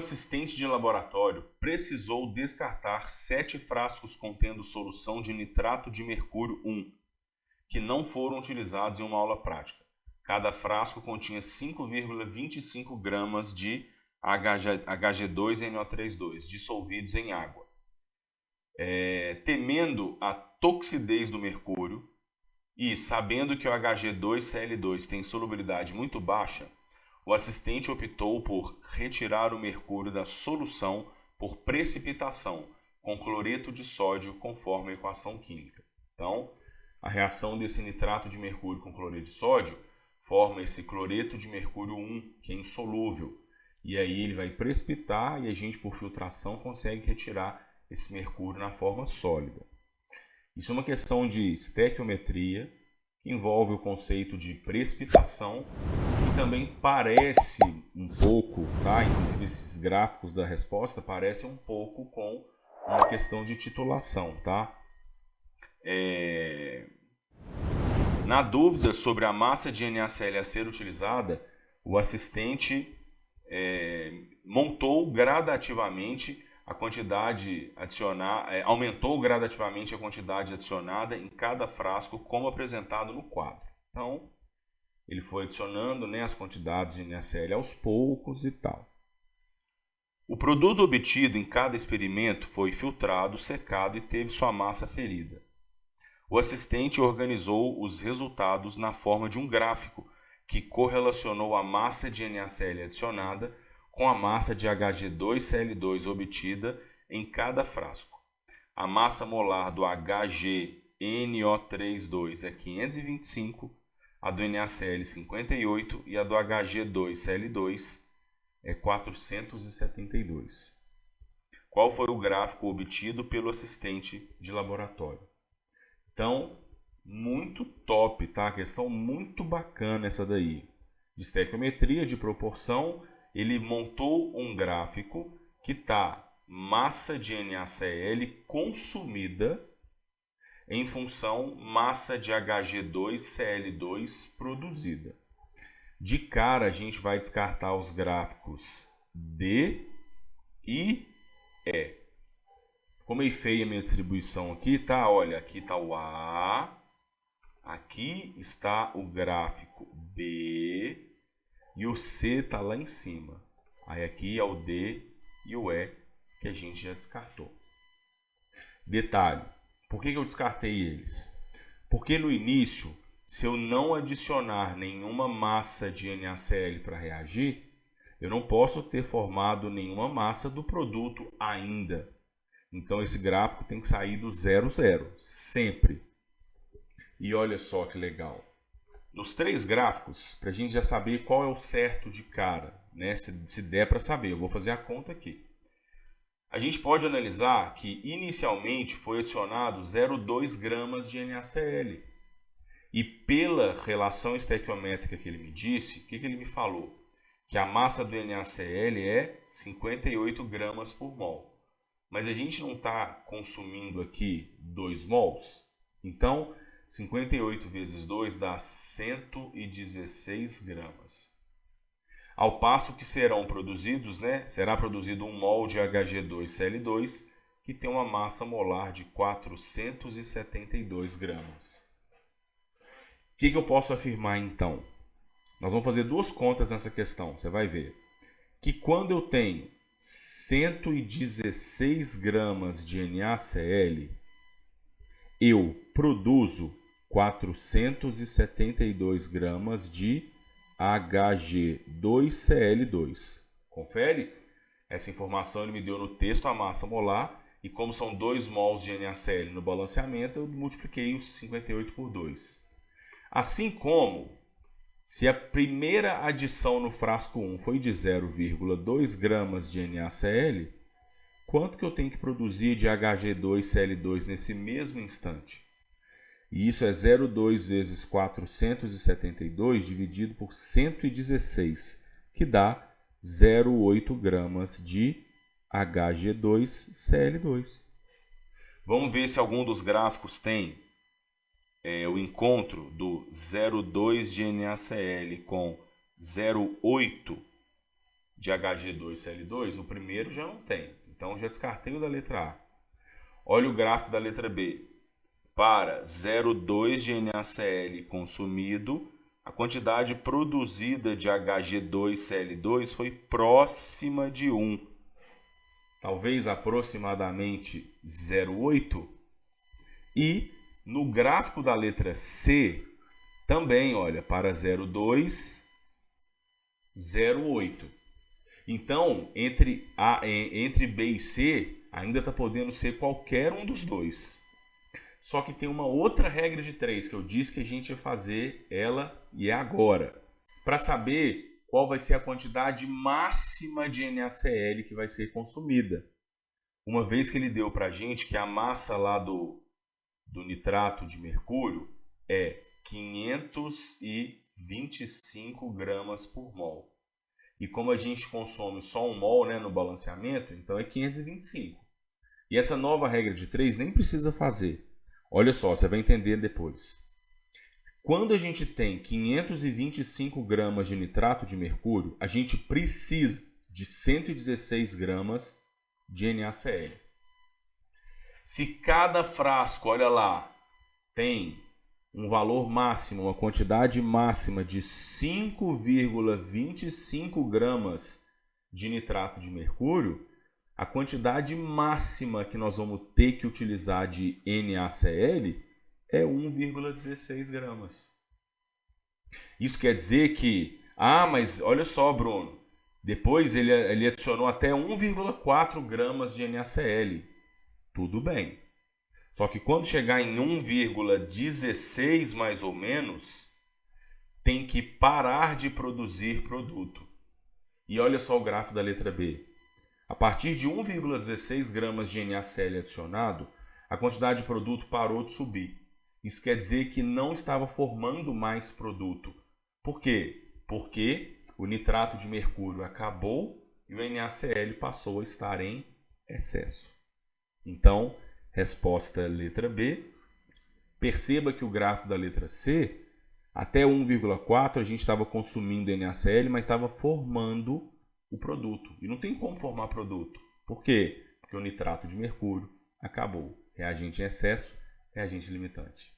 assistente de laboratório precisou descartar 7 frascos contendo solução de nitrato de mercúrio 1, que não foram utilizados em uma aula prática. Cada frasco continha 5,25 gramas de Hg2NO32 dissolvidos em água. Temendo a toxidez do mercúrio e sabendo que o Hg2Cl2 tem solubilidade muito baixa, o assistente optou por retirar o mercúrio da solução por precipitação com cloreto de sódio conforme a equação química. Então, a reação desse nitrato de mercúrio com cloreto de sódio forma esse cloreto de mercúrio 1, que é insolúvel. E aí ele vai precipitar e a gente, por filtração, consegue retirar esse mercúrio na forma sólida. Isso é uma questão de estequiometria, que envolve o conceito de precipitação e também parece um pouco, tá? Inclusive esses gráficos da resposta parecem um pouco com uma questão de titulação, tá? Na dúvida sobre a massa de NaCl a ser utilizada, o assistente montou gradativamente a quantidade aumentou gradativamente a quantidade adicionada em cada frasco, como apresentado no quadro. Então, ele foi adicionando, as quantidades de NaCl aos poucos e tal. O produto obtido em cada experimento foi filtrado, secado e teve sua massa ferida. O assistente organizou os resultados na forma de um gráfico que correlacionou a massa de NaCl adicionada com a massa de Hg2Cl2 obtida em cada frasco. A massa molar do HgNO32 é 525, a do NaCl 58 e a do Hg2Cl2 é 472. Qual foi o gráfico obtido pelo assistente de laboratório? Então, muito top, tá? Questão muito bacana essa daí. De estequiometria, de proporção, ele montou um gráfico que está massa de NaCl consumida em função massa de Hg2Cl2 produzida. De cara, a gente vai descartar os gráficos D e E. Ficou meio feia a minha distribuição aqui, tá? Olha, aqui está o A, aqui está o gráfico B e o C está lá em cima. Aí aqui é o D e o E que a gente já descartou. Detalhe, por que eu descartei eles? Porque no início, se eu não adicionar nenhuma massa de NaCl para reagir, eu não posso ter formado nenhuma massa do produto ainda. Então esse gráfico tem que sair do 0, 0, sempre. E olha só que legal. Nos 3 gráficos, para a gente já saber qual é o certo de cara, se der para saber, eu vou fazer a conta aqui. A gente pode analisar que inicialmente foi adicionado 0,2 gramas de NaCl. E pela relação estequiométrica que ele me disse, o que ele me falou? Que a massa do NaCl é 58 gramas por mol. Mas a gente não está consumindo aqui 2 mols. Então, 58 vezes 2 dá 116 gramas. Ao passo que serão produzidos, será produzido 1 mol de Hg2Cl2, que tem uma massa molar de 472 gramas. O que eu posso afirmar então? Nós vamos fazer 2 contas nessa questão, você vai ver. Que quando eu tenho 116 gramas de NaCl, eu produzo 472 gramas de Hg2Cl2. Confere? Essa informação ele me deu no texto a massa molar e como são 2 mols de NaCl no balanceamento, eu multipliquei os 58 por 2. Assim como, se a primeira adição no frasco 1 foi de 0,2 gramas de NaCl, quanto que eu tenho que produzir de Hg2Cl2 nesse mesmo instante? E isso é 0,2 vezes 472 dividido por 116, que dá 0,8 gramas de Hg2Cl2. Vamos ver se algum dos gráficos tem o encontro do 0,2 de NaCl com 0,8 de Hg2Cl2, o primeiro já não tem. Então já descartei o da letra A. Olha o gráfico da letra B. Para 0,2 de NaCl consumido, a quantidade produzida de Hg2Cl2 foi próxima de 1. Talvez aproximadamente 0,8. E no gráfico da letra C, também, olha, para 0,2, 0,8. Então, entre B e C, ainda está podendo ser qualquer um dos dois. Só que tem uma outra regra de 3 que eu disse que a gente ia fazer ela e é agora. Para saber qual vai ser a quantidade máxima de NaCl que vai ser consumida. Uma vez que ele deu para a gente que a massa lá do nitrato de mercúrio é 525 gramas por mol. E como a gente consome só 1 mol, né, no balanceamento, então é 525. E essa nova regra de 3 nem precisa fazer. Olha só, você vai entender depois. Quando a gente tem 525 gramas de nitrato de mercúrio, a gente precisa de 116 gramas de NaCl. Se cada frasco, olha lá, tem um valor máximo, uma quantidade máxima de 5,25 gramas de nitrato de mercúrio, a quantidade máxima que nós vamos ter que utilizar de NaCl é 1,16 gramas. Isso quer dizer que, mas olha só, Bruno, depois ele adicionou até 1,4 gramas de NaCl. Tudo bem. Só que quando chegar em 1,16 mais ou menos, tem que parar de produzir produto. E olha só o gráfico da letra B. A partir de 1,16 gramas de NaCl adicionado, a quantidade de produto parou de subir. Isso quer dizer que não estava formando mais produto. Por quê? Porque o nitrato de mercúrio acabou e o NaCl passou a estar em excesso. Então, resposta letra B. Perceba que o gráfico da letra C, até 1,4 a gente estava consumindo NaCl, mas estava formando o produto. E não tem como formar produto. Por quê? Porque o nitrato de mercúrio acabou. Reagente em excesso, reagente limitante.